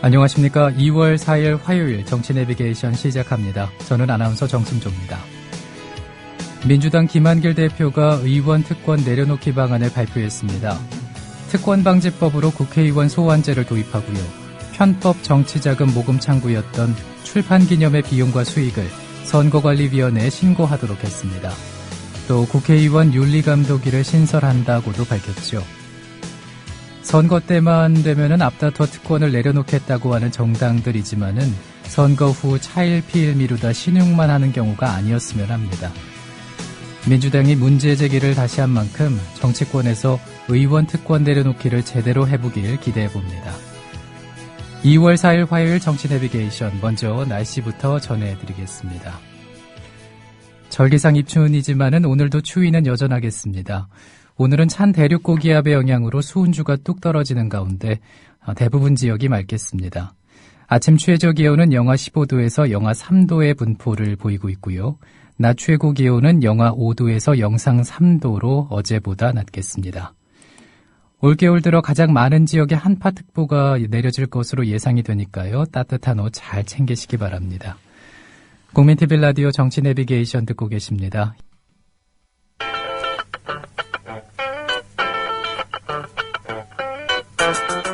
안녕하십니까. 2월 4일 화요일 정치 내비게이션 시작합니다. 저는 아나운서 정승조입니다. 민주당 김한길 대표가 의원 특권 내려놓기 방안을 발표했습니다. 특권방지법으로 국회의원 소환제를 도입하고요. 편법 정치자금 모금 창구였던 출판기념회 비용과 수익을 선거관리위원회에 신고하도록 했습니다. 또 국회의원 윤리감독위를 신설한다고도 밝혔죠. 선거 때만 되면은 앞다퉈 특권을 내려놓겠다고 하는 정당들이지만은 선거 후 차일피일 미루다 신용만 하는 경우가 아니었으면 합니다. 민주당이 문제 제기를 다시 한 만큼 정치권에서 의원 특권 내려놓기를 제대로 해보길 기대해봅니다. 2월 4일 화요일 정치 내비게이션 먼저 날씨부터 전해드리겠습니다. 절기상 입춘이지만은 오늘도 추위는 여전하겠습니다. 오늘은 찬 대륙고기압의 영향으로 수온주가 뚝 떨어지는 가운데 대부분 지역이 맑겠습니다. 아침 최저 기온은 영하 15도에서 영하 3도의 분포를 보이고 있고요. 낮 최고 기온은 영하 5도에서 영상 3도로 어제보다 낮겠습니다. 올겨울 들어 가장 많은 지역에 한파특보가 내려질 것으로 예상이 되니까요. 따뜻한 옷 잘 챙기시기 바랍니다. 국민TV 라디오 정치 내비게이션 듣고 계십니다.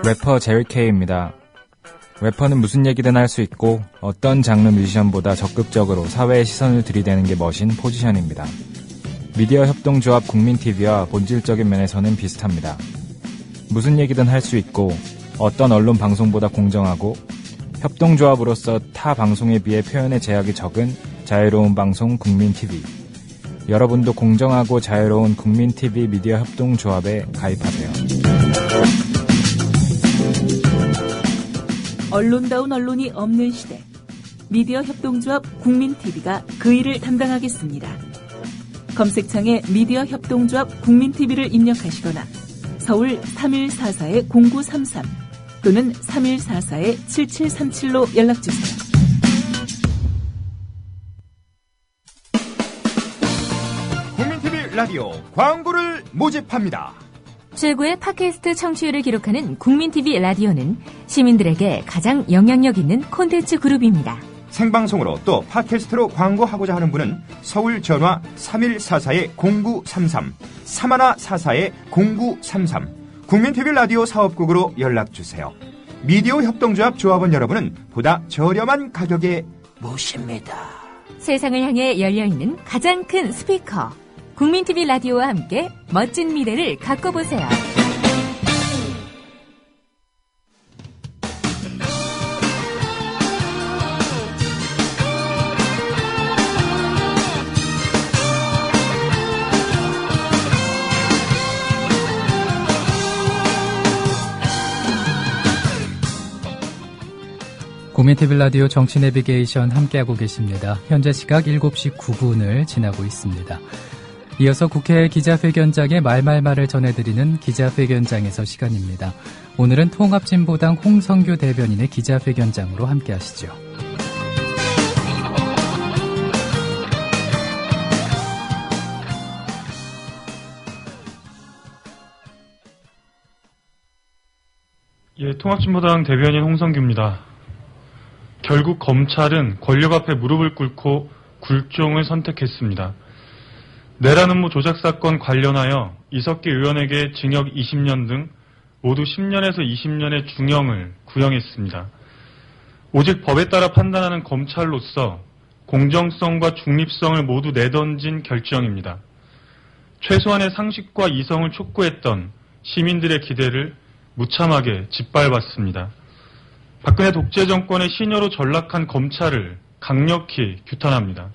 래퍼 제리케이입니다. 래퍼는 무슨 얘기든 할 수 있고 어떤 장르 뮤지션보다 적극적으로 사회의 시선을 들이대는 게 멋인 포지션입니다. 미디어 협동조합 국민TV와 본질적인 면에서는 비슷합니다. 무슨 얘기든 할 수 있고 어떤 언론 방송보다 공정하고 협동조합으로서 타 방송에 비해 표현의 제약이 적은 자유로운 방송 국민TV. 여러분도 공정하고 자유로운 국민TV 미디어 협동조합에 가입하세요. 언론다운 언론이 없는 시대. 미디어 협동조합 국민TV가 그 일을 담당하겠습니다. 검색창에 미디어 협동조합 국민TV를 입력하시거나 서울 3144-0933 또는 3144-7737로 연락주세요. 국민TV 라디오 광고를 모집합니다. 최고의 팟캐스트 청취율을 기록하는 국민TV 라디오는 시민들에게 가장 영향력 있는 콘텐츠 그룹입니다. 생방송으로 또 팟캐스트로 광고하고자 하는 분은 서울 전화 3144-0933 3144-0933 국민TV 라디오 사업국으로 연락주세요. 미디어 협동조합 조합원 여러분은 보다 저렴한 가격에 모십니다. 세상을 향해 열려있는 가장 큰 스피커 국민TV 라디오와 함께 멋진 미래를 가꿔보세요. 국민TV 라디오 정치 내비게이션 함께하고 계십니다. 현재 시각 7시 9분을 지나고 있습니다. 이어서 국회 기자회견장의 말말말을 전해드리는 기자회견장에서 시간입니다. 오늘은 통합진보당 홍성규 대변인의 기자회견장으로 함께하시죠. 예, 통합진보당 대변인 홍성규입니다. 결국 검찰은 권력 앞에 무릎을 꿇고 굴종을 선택했습니다. 내란음모 조작 사건 관련하여 이석기 의원에게 징역 20년 등 모두 10년에서 20년의 중형을 구형했습니다. 오직 법에 따라 판단하는 검찰로서 공정성과 중립성을 모두 내던진 결정입니다. 최소한의 상식과 이성을 촉구했던 시민들의 기대를 무참하게 짓밟았습니다. 박근혜 독재 정권의 시녀로 전락한 검찰을 강력히 규탄합니다.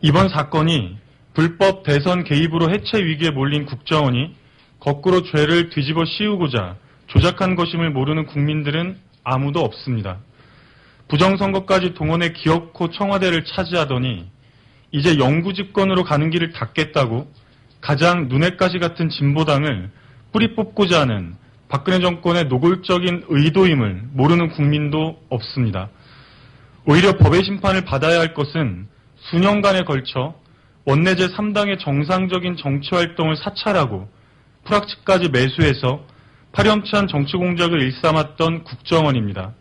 이번 사건이 불법 대선 개입으로 해체 위기에 몰린 국정원이 거꾸로 죄를 뒤집어 씌우고자 조작한 것임을 모르는 국민들은 아무도 없습니다. 부정선거까지 동원해 기어코 청와대를 차지하더니 이제 영구집권으로 가는 길을 닫겠다고 가장 눈엣가시 같은 진보당을 뿌리 뽑고자 하는 박근혜 정권의 노골적인 의도임을 모르는 국민도 없습니다. 오히려 법의 심판을 받아야 할 것은 수년간에 걸쳐 원내 제3당의 정상적인 정치활동을 사찰하고 프락치까지 매수해서 파렴치한 정치 공작을 일삼았던 국정원입니다.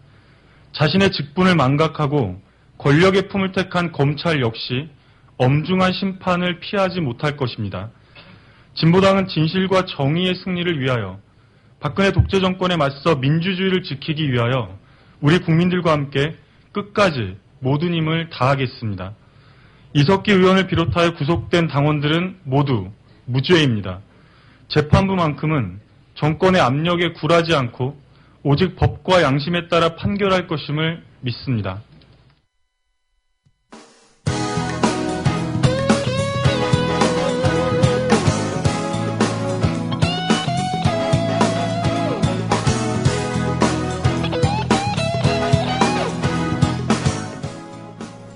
자신의 직분을 망각하고 권력의 품을 택한 검찰 역시 엄중한 심판을 피하지 못할 것입니다. 진보당은 진실과 정의의 승리를 위하여 박근혜 독재 정권에 맞서 민주주의를 지키기 위하여 우리 국민들과 함께 끝까지 모든 힘을 다하겠습니다. 이석기 의원을 비롯하여 구속된 당원들은 모두 무죄입니다. 재판부만큼은 정권의 압력에 굴하지 않고 오직 법과 양심에 따라 판결할 것임을 믿습니다.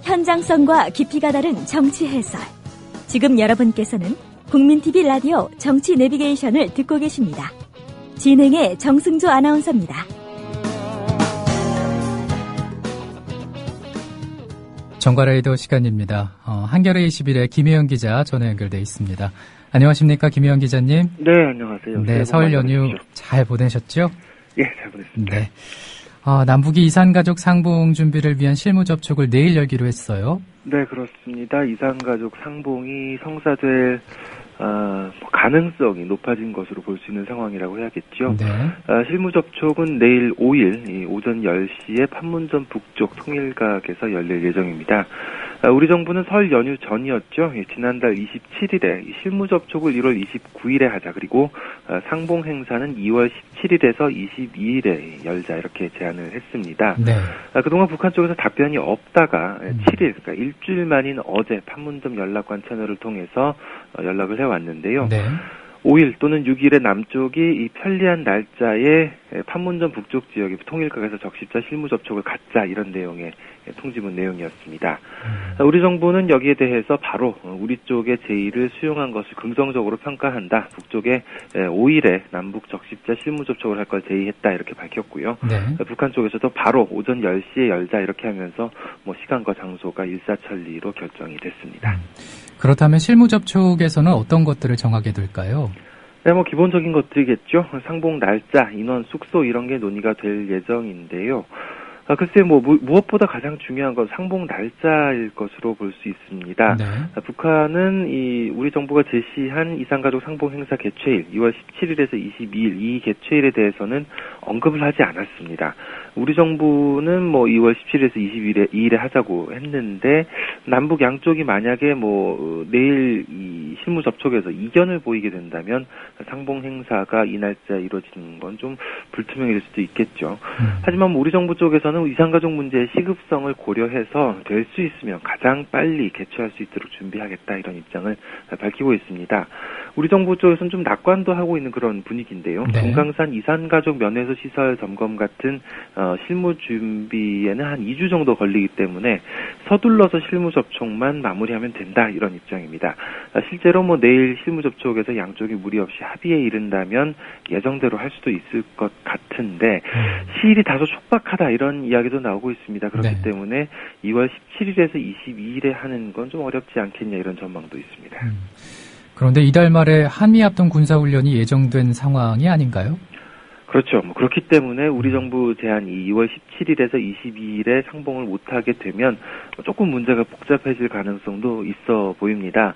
현장성과 깊이가 다른 정치 해설. 지금 여러분께서는 국민TV 라디오 정치 내비게이션을 듣고 계십니다. 진행의 정승조 아나운서입니다. 정과레이더 시간입니다. 한겨레 21의 김혜영 기자 전화 연결돼 있습니다. 안녕하십니까, 김혜영 기자님? 네, 안녕하세요. 네, 설 연휴 잘 보내셨죠? 예, 잘 보냈습니다. 네. 남북이 이산가족 상봉 준비를 위한 실무 접촉을 내일 열기로 했어요. 네, 그렇습니다. 이산가족 상봉이 성사될 가능성이 높아진 것으로 볼 수 있는 상황이라고 해야겠죠. 네. 실무 접촉은 내일 5일 오전 10시에 판문점 북쪽 통일각에서 열릴 예정입니다. 우리 정부는 설 연휴 전이었죠. 지난달 27일에 실무 접촉을 1월 29일에 하자. 그리고 상봉 행사는 2월 17일에서 22일에 열자 이렇게 제안을 했습니다. 네. 그동안 북한 쪽에서 답변이 없다가 7일, 그러니까 일주일 만인 어제 판문점 연락관 채널을 통해서 연락을 해왔는데요. 네. 5일 또는 6일에 남쪽이 이 편리한 날짜에 판문점 북쪽 지역의 통일각에서 적십자 실무 접촉을 갖자 이런 내용의 통지문 내용이었습니다. 우리 정부는 여기에 대해서 바로 우리 쪽의 제의를 수용한 것을 긍정적으로 평가한다. 북쪽에 5일에 남북 적십자 실무 접촉을 할 걸 제의했다 이렇게 밝혔고요. 네. 북한 쪽에서도 바로 오전 10시에 열자 이렇게 하면서 시간과 장소가 일사천리로 결정이 됐습니다. 그렇다면 실무 접촉에서는 어떤 것들을 정하게 될까요? 네, 기본적인 것들이겠죠. 상봉 날짜, 인원, 숙소 이런 게 논의가 될 예정인데요. 글쎄 무엇보다 가장 중요한 건 상봉 날짜일 것으로 볼 수 있습니다. 네. 북한은 우리 정부가 제시한 이산가족 상봉 행사 개최일 2월 17일에서 22일 이 개최일에 대해서는 언급을 하지 않았습니다. 우리 정부는 2월 17일에서 22일에 하자고 했는데 남북 양쪽이 만약에 내일 이 실무 접촉에서 이견을 보이게 된다면 상봉 행사가 이 날짜에 이루어지는 건 좀 불투명해질 수도 있겠죠. 하지만 우리 정부 쪽에서는 이산가족 문제의 시급성을 고려해서 될 수 있으면 가장 빨리 개최할 수 있도록 준비하겠다 이런 입장을 밝히고 있습니다. 우리 정부 쪽에서는 좀 낙관도 하고 있는 그런 분위기인데요. 네. 동강산 이산가족 면회소 시설 점검 같은 실무 준비에는 한 2주 정도 걸리기 때문에 서둘러서 실무 접촉만 마무리하면 된다 이런 입장입니다. 실제로 내일 실무 접촉에서 양쪽이 무리 없이 합의에 이른다면 예정대로 할 수도 있을 것 같은데 시일이 다소 촉박하다 이런 이야기도 나오고 있습니다. 그렇기 네. 때문에 2월 17일에서 22일에 하는 건 좀 어렵지 않겠냐 이런 전망도 있습니다. 그런데 이달 말에 한미합동 군사훈련이 예정된 상황이 아닌가요? 그렇죠. 그렇기 때문에 우리 정부 제안이 2월 17일에서 22일에 상봉을 못하게 되면 조금 문제가 복잡해질 가능성도 있어 보입니다.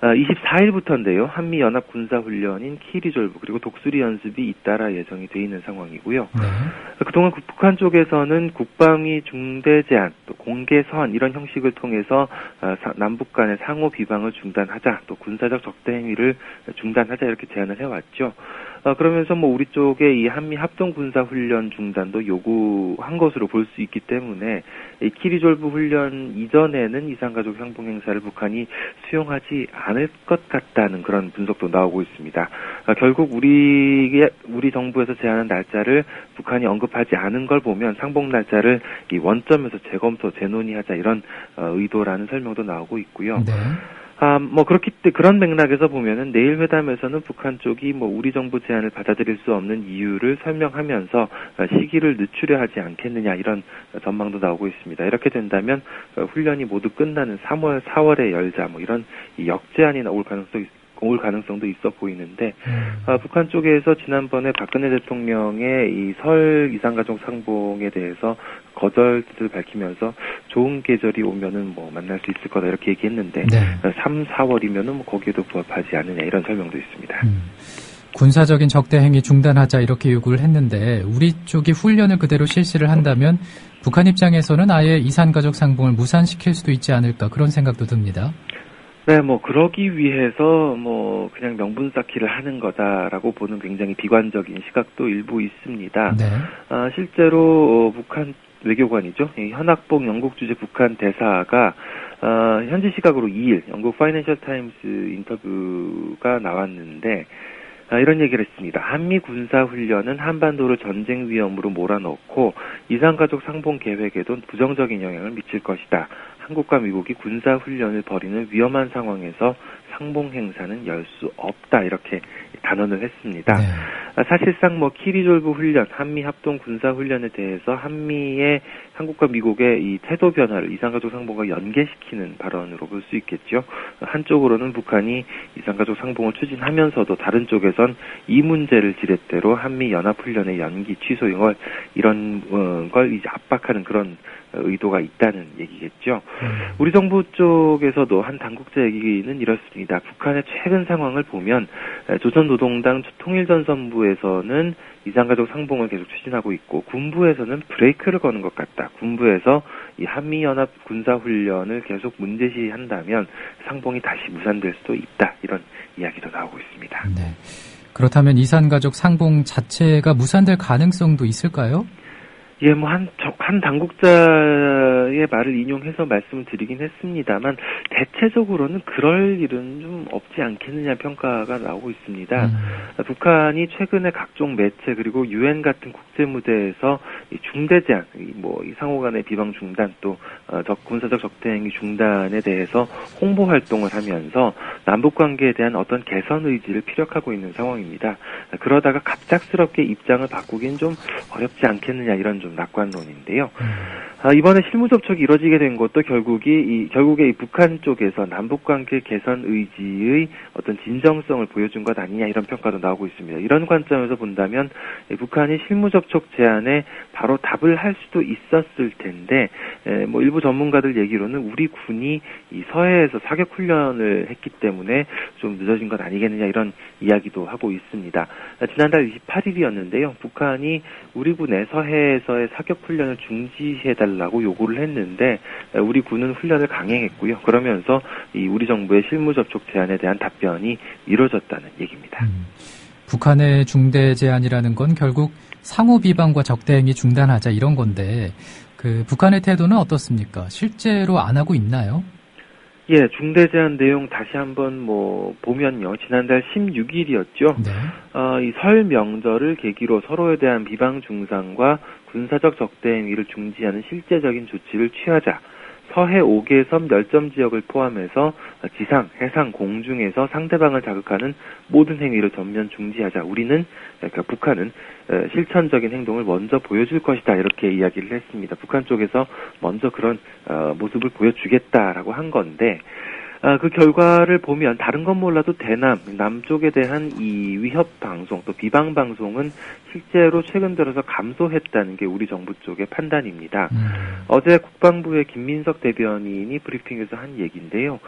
24일부터인데요. 한미연합 군사훈련인 키리졸브 그리고 독수리 연습이 잇따라 예정이 돼 있는 상황이고요. 네. 그동안 북한 쪽에서는 국방위 중대 제안, 또 공개 서한 이런 형식을 통해서 남북 간의 상호 비방을 중단하자, 또 군사적 적대 행위를 중단하자 이렇게 제안을 해왔죠. 그러면서 우리 쪽에 이 한미 합동 군사 훈련 중단도 요구한 것으로 볼 수 있기 때문에 이 키리졸브 훈련 이전에는 이산가족 상봉 행사를 북한이 수용하지 않을 것 같다는 그런 분석도 나오고 있습니다. 결국 우리 정부에서 제안한 날짜를 북한이 언급하지 않은 걸 보면 상봉 날짜를 이 원점에서 재검토, 재논의하자 이런 의도라는 설명도 나오고 있고요. 네. 그런 맥락에서 보면은 내일 회담에서는 북한 쪽이 우리 정부 제안을 받아들일 수 없는 이유를 설명하면서 시기를 늦추려 하지 않겠느냐 이런 전망도 나오고 있습니다. 이렇게 된다면 훈련이 모두 끝나는 3월, 4월에 열자 이런 역제안이 나올 가능성도 있고 올 가능성도 있어 보이는데 북한 쪽에서 지난번에 박근혜 대통령의 이 설 이산가족 상봉에 대해서 거절을 밝히면서 좋은 계절이 오면은 뭐 만날 수 있을 거다 이렇게 얘기했는데 3, 4월이면은 뭐 거기에도 부합하지 않느냐 이런 설명도 있습니다. 군사적인 적대 행위 중단하자 이렇게 요구를 했는데 우리 쪽이 훈련을 그대로 실시를 한다면 북한 입장에서는 아예 이산가족 상봉을 무산시킬 수도 있지 않을까 그런 생각도 듭니다. 네, 뭐 그러기 위해서 뭐 그냥 명분 쌓기를 하는 거다라고 보는 굉장히 비관적인 시각도 일부 있습니다. 네. 실제로 북한 외교관이죠. 현학봉 영국 주재 북한 대사가 현지 시각으로 2일 영국 파이낸셜 타임스 인터뷰가 나왔는데 이런 얘기를 했습니다. 한미 군사훈련은 한반도를 전쟁 위험으로 몰아넣고 이산가족 상봉 계획에도 부정적인 영향을 미칠 것이다. 한국과 미국이 군사훈련을 벌이는 위험한 상황에서 상봉 행사는 열 수 없다. 이렇게 단언을 했습니다. 네. 사실상 뭐 키리졸브 훈련, 한미 합동 군사훈련에 대해서 한미의 한국과 미국의 이 태도 변화를 이산가족 상봉과 연계시키는 발언으로 볼 수 있겠죠. 한쪽으로는 북한이 이산가족 상봉을 추진하면서도 다른 쪽에선 이 문제를 지렛대로 한미 연합훈련의 연기 취소 걸 이런 걸 이제 압박하는 그런 의도가 있다는 얘기겠죠. 우리 정부 쪽에서도 한 당국자 얘기는 이렇습니다. 북한의 최근 상황을 보면 조선노동당 통일전선부에서는 이산가족 상봉을 계속 추진하고 있고 군부에서는 브레이크를 거는 것 같다. 군부에서 이 한미연합 군사훈련을 계속 문제시한다면 상봉이 다시 무산될 수도 있다. 이런 이야기도 나오고 있습니다. 네. 그렇다면 이산가족 상봉 자체가 무산될 가능성도 있을까요? 예, 뭐, 한 당국자의 말을 인용해서 말씀을 드리긴 했습니다만, 대체적으로는 그럴 일은 좀 없지 않겠느냐 평가가 나오고 있습니다. 북한이 최근에 각종 매체 그리고 UN 같은 국제 무대에서 이 중대 제한, 이 상호 간의 비방 중단 또, 군사적 적대 행위 중단에 대해서 홍보 활동을 하면서 남북 관계에 대한 어떤 개선 의지를 피력하고 있는 상황입니다. 그러다가 갑작스럽게 입장을 바꾸긴 좀 어렵지 않겠느냐 이런 좀 낙관론인데요. 이번에 실무 접촉이 이뤄지게 된 것도 결국에 이 북한 쪽에서 남북관계 개선 의지의 어떤 진정성을 보여준 것 아니냐 이런 평가도 나오고 있습니다. 이런 관점에서 본다면 북한이 실무 접촉 제안에 바로 답을 할 수도 있었을 텐데 뭐 일부 전문가들 얘기로는 우리 군이 이 서해에서 사격 훈련을 했기 때문에 좀 늦어진 것 아니겠느냐 이런 이야기도 하고 있습니다. 지난달 28일이었는데요. 북한이 우리 군의 서해에서의 사격 훈련을 중지해달라고 요구를 했는데 우리 군은 훈련을 강행했고요. 그러면서 이 우리 정부의 실무 접촉 제안에 대한 답변이 이루어졌다는 얘기입니다. 북한의 중대 제안이라는 건 결국 상호 비방과 적대 행위 중단하자 이런 건데 그 북한의 태도는 어떻습니까? 실제로 안 하고 있나요? 예, 중대 제안 내용 다시 한번 보면요. 지난달 16일이었죠. 네. 이 설 명절을 계기로 서로에 대한 비방 중상과 군사적 적대 행위를 중지하는 실제적인 조치를 취하자. 서해 5개 섬 멸점 지역을 포함해서 지상, 해상, 공중에서 상대방을 자극하는 모든 행위를 전면 중지하자. 우리는, 그러니까 북한은 실천적인 행동을 먼저 보여줄 것이다. 이렇게 이야기를 했습니다. 북한 쪽에서 먼저 그런 모습을 보여주겠다라고 한 건데 그 결과를 보면 다른 건 몰라도 남쪽에 대한 이 위협 방송 또 비방 방송은 실제로 최근 들어서 감소했다는 게 우리 정부 쪽의 판단입니다. 어제 국방부의 김민석 대변인이 브리핑에서 한 얘기인데요.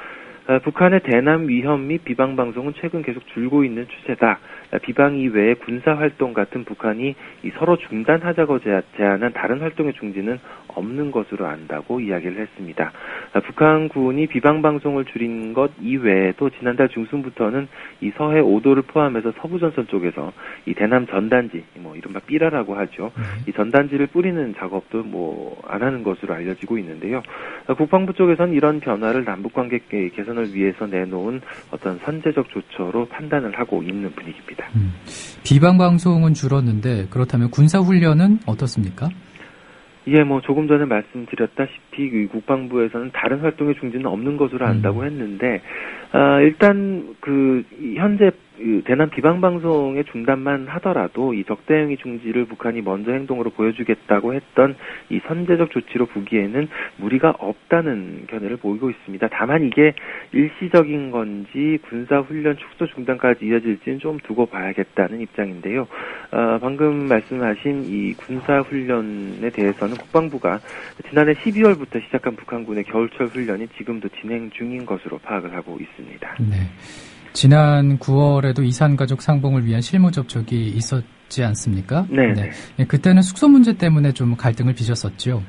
북한의 대남 위협 및 비방 방송은 최근 계속 줄고 있는 추세다. 비방 이외의 군사 활동 같은 북한이 서로 중단하자고 제안한 다른 활동의 중지는 없는 것으로 안다고 이야기를 했습니다. 북한군이 비방 방송을 줄인 것 이외에도 지난달 중순부터는 이 서해 5도를 포함해서 서부전선 쪽에서 이 대남 전단지, 이른바 삐라라고 하죠. 이 전단지를 뿌리는 작업도 안 하는 것으로 알려지고 있는데요. 국방부 쪽에서는 이런 변화를 남북관계 개선을 위해서 내놓은 어떤 선제적 조처로 판단을 하고 있는 분위기입니다. 비방 방송은 줄었는데 그렇다면 군사 훈련은 어떻습니까? 예, 조금 전에 말씀드렸다시피 국방부에서는 다른 활동의 중지는 없는 것으로 안다고 했는데 일단 현재 대남 비방 방송의 중단만 하더라도 이 적대행위 중지를 북한이 먼저 행동으로 보여주겠다고 했던 이 선제적 조치로 보기에는 무리가 없다는 견해를 보이고 있습니다. 다만 이게 일시적인 건지 군사훈련 축소 중단까지 이어질지는 좀 두고 봐야겠다는 입장인데요. 방금 말씀하신 이 군사훈련에 대해서는 국방부가 지난해 12월부터 시작한 북한군의 겨울철 훈련이 지금도 진행 중인 것으로 파악을 하고 있습니다. 네. 지난 9월에도 이산가족 상봉을 위한 실무 접촉이 있었지 않습니까? 네. 그때는 숙소 문제 때문에 좀 갈등을 빚었었죠.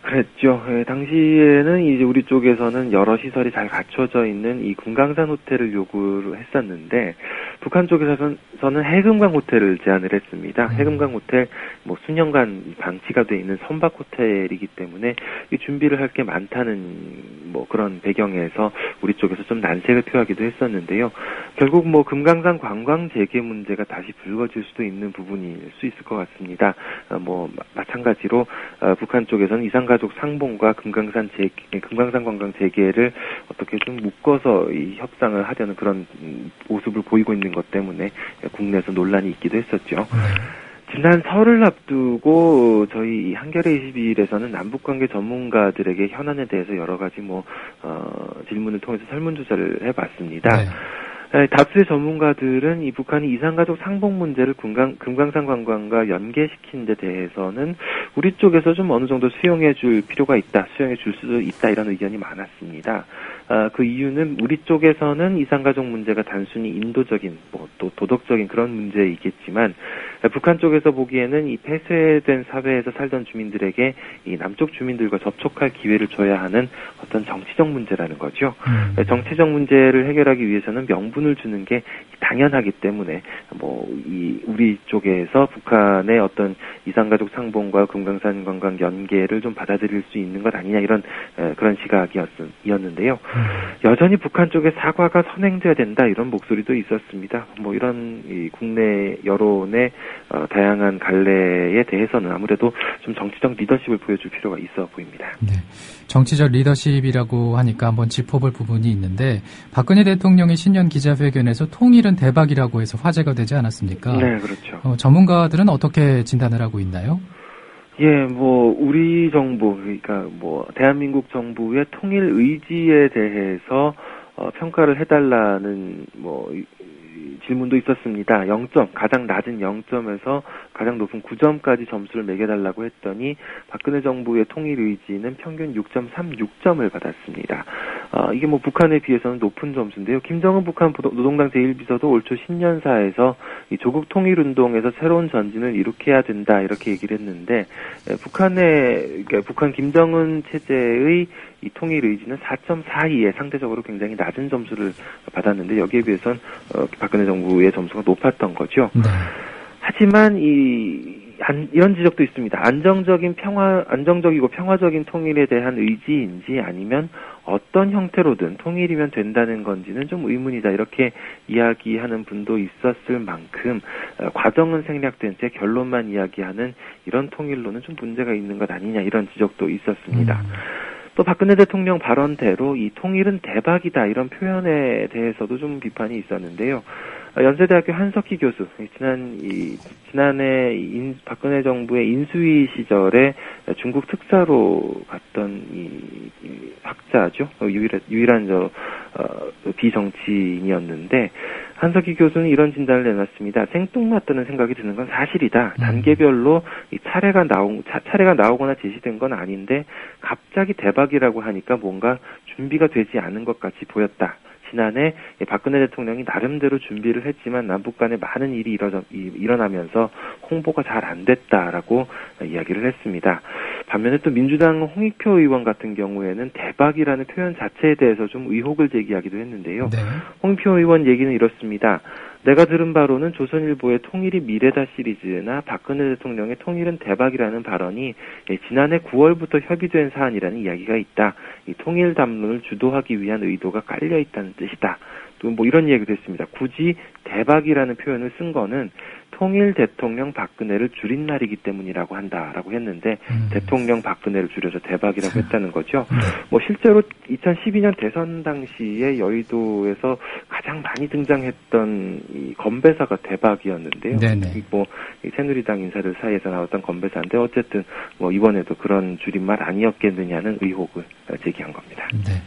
그랬죠. 당시에는 이제 우리 쪽에서는 여러 시설이 잘 갖춰져 있는 이 금강산 호텔을 요구를 했었는데 북한 쪽에서는 해금강 호텔을 제안을 했습니다. 해금강 호텔 수년간 방치가 돼 있는 선박 호텔이기 때문에 이 준비를 할 게 많다는 그런 배경에서 우리 쪽에서 좀 난색을 표하기도 했었는데요. 결국 금강산 관광 재개 문제가 다시 불거질 수도 있는 부분일 수 있을 것 같습니다. 마찬가지로 북한 쪽에서는 이산가족 상봉과 금강산 관광 재개를 어떻게 좀 묶어서 이 협상을 하려는 그런 모습을 보이고 있는 것 때문에 국내에서 논란이 있기도 했었죠. 지난 설을 앞두고 저희 한겨레 21에서는 남북관계 전문가들에게 현안에 대해서 여러 가지 질문을 통해서 설문조사를 해봤습니다. 다수의 전문가들은 이 북한이 이산가족 상봉 문제를 금강산 관광과 연계시킨 데 대해서는 우리 쪽에서 좀 어느 정도 수용해 줄 필요가 있다, 수용해 줄 수도 있다 이런 의견이 많았습니다. 그 이유는 우리 쪽에서는 이산가족 문제가 단순히 인도적인 또 도덕적인 그런 문제이겠지만 북한 쪽에서 보기에는 이 폐쇄된 사회에서 살던 주민들에게 이 남쪽 주민들과 접촉할 기회를 줘야 하는 어떤 정치적 문제라는 거죠. 정치적 문제를 해결하기 위해서는 명분을 주는 게 당연하기 때문에 우리 쪽에서 북한의 어떤 이산가족 상봉과 금강산 관광 연계를 좀 받아들일 수 있는 것 아니냐 이런 그런 시각이었는데요. 여전히 북한 쪽의 사과가 선행돼야 된다 이런 목소리도 있었습니다. 이런 이 국내 여론의 다양한 갈래에 대해서는 아무래도 좀 정치적 리더십을 보여줄 필요가 있어 보입니다. 네, 정치적 리더십이라고 하니까 한번 짚어볼 부분이 있는데 박근혜 대통령이 신년 기자회견에서 통일은 대박이라고 해서 화제가 되지 않았습니까? 네, 그렇죠. 전문가들은 어떻게 진단을 하고 있나요? 예, 우리 정부, 그러니까 대한민국 정부의 통일 의지에 대해서 평가를 해달라는 질문도 있었습니다. 0점, 가장 낮은 0점에서 가장 높은 9점까지 점수를 매겨달라고 했더니 박근혜 정부의 통일 의지는 평균 6.36점을 받았습니다. 이게 북한에 비해서는 높은 점수인데요. 김정은 북한 노동당 제1비서도 올 초 신년사에서 이 조국 통일 운동에서 새로운 전진을 일으켜야 된다 이렇게 얘기를 했는데 북한 김정은 체제의 이 통일 의지는 4.42에 상대적으로 굉장히 낮은 점수를 받았는데 여기에 비해서는 박근혜 정부의 점수가 높았던 거죠. 네. 하지만 이런 지적도 있습니다. 안정적이고 평화적인 통일에 대한 의지인지 아니면 어떤 형태로든 통일이면 된다는 건지는 좀 의문이다. 이렇게 이야기하는 분도 있었을 만큼 과정은 생략된 채 결론만 이야기하는 이런 통일로는 좀 문제가 있는 것 아니냐 이런 지적도 있었습니다. 또 박근혜 대통령 발언대로 이 통일은 대박이다 이런 표현에 대해서도 좀 비판이 있었는데요. 연세대학교 한석희 교수, 지난해 박근혜 정부의 인수위 시절에 중국 특사로 갔던 이 학자죠. 유일한 비정치인이었는데 한석희 교수는 이런 진단을 내놨습니다. 생뚱맞다는 생각이 드는 건 사실이다. 단계별로 이 차례가 나오거나 제시된 건 아닌데 갑자기 대박이라고 하니까 뭔가 준비가 되지 않은 것 같이 보였다. 지난해 박근혜 대통령이 나름대로 준비를 했지만 남북 간에 많은 일이 일어나면서 홍보가 잘 안 됐다라고 이야기를 했습니다. 반면에 또 민주당 홍익표 의원 같은 경우에는 대박이라는 표현 자체에 대해서 좀 의혹을 제기하기도 했는데요. 네. 홍익표 의원 얘기는 이렇습니다. 내가 들은 바로는 조선일보의 통일이 미래다 시리즈나 박근혜 대통령의 통일은 대박이라는 발언이 지난해 9월부터 협의된 사안이라는 이야기가 있다. 이 통일 담론을 주도하기 위한 의도가 깔려 있다는 뜻이다. 또 이런 이야기도 했습니다. 굳이 대박이라는 표현을 쓴 거는 통일 대통령 박근혜를 줄인 말이기 때문이라고 한다라고 했는데 대통령 박근혜를 줄여서 대박이라고 했다는 거죠. 실제로 2012년 대선 당시에 여의도에서 가장 많이 등장했던 이 건배사가 대박이었는데요. 네네. 뭐 새누리당 인사들 사이에서 나왔던 건배사인데 어쨌든 뭐 이번에도 그런 줄임말 아니었겠느냐는 의혹을 제기한 겁니다. 네.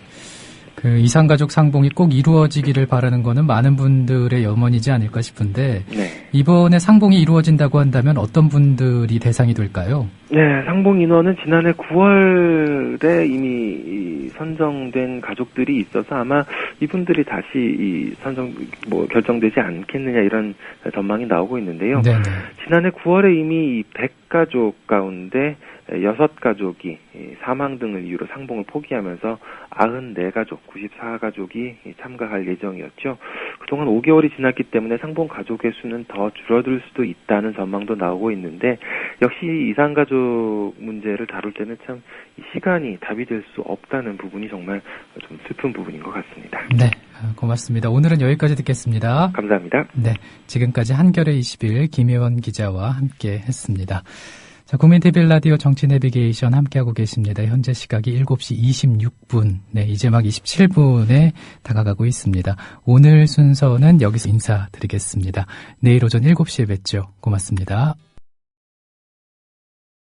그 이산가족 상봉이 꼭 이루어지기를 바라는 거는 많은 분들의 염원이지 않을까 싶은데 네. 이번에 상봉이 이루어진다고 한다면 어떤 분들이 대상이 될까요? 네, 상봉 인원은 지난해 9월에 이미 선정된 가족들이 있어서 아마 이분들이 다시 결정되지 않겠느냐 이런 전망이 나오고 있는데요. 네네. 지난해 9월에 이미 100가족 가운데 6가족이 사망 등을 이유로 상봉을 포기하면서 94가족, 94가족이 참가할 예정이었죠. 그동안 5개월이 지났기 때문에 상봉 가족의 수는 더 줄어들 수도 있다는 전망도 나오고 있는데 역시 이산가족 문제를 다룰 때는 참 시간이 답이 될 수 없다는 부분이 정말 좀 슬픈 부분인 것 같습니다. 네, 고맙습니다. 오늘은 여기까지 듣겠습니다. 감사합니다. 네, 지금까지 한겨레 20일 김혜원 기자와 함께 했습니다. 자, 국민TV 라디오 정치 내비게이션 함께하고 계십니다. 현재 시각이 7시 26분, 네, 이제 막 27분에 다가가고 있습니다. 오늘 순서는 여기서 인사드리겠습니다. 내일 오전 7시에 뵙죠. 고맙습니다.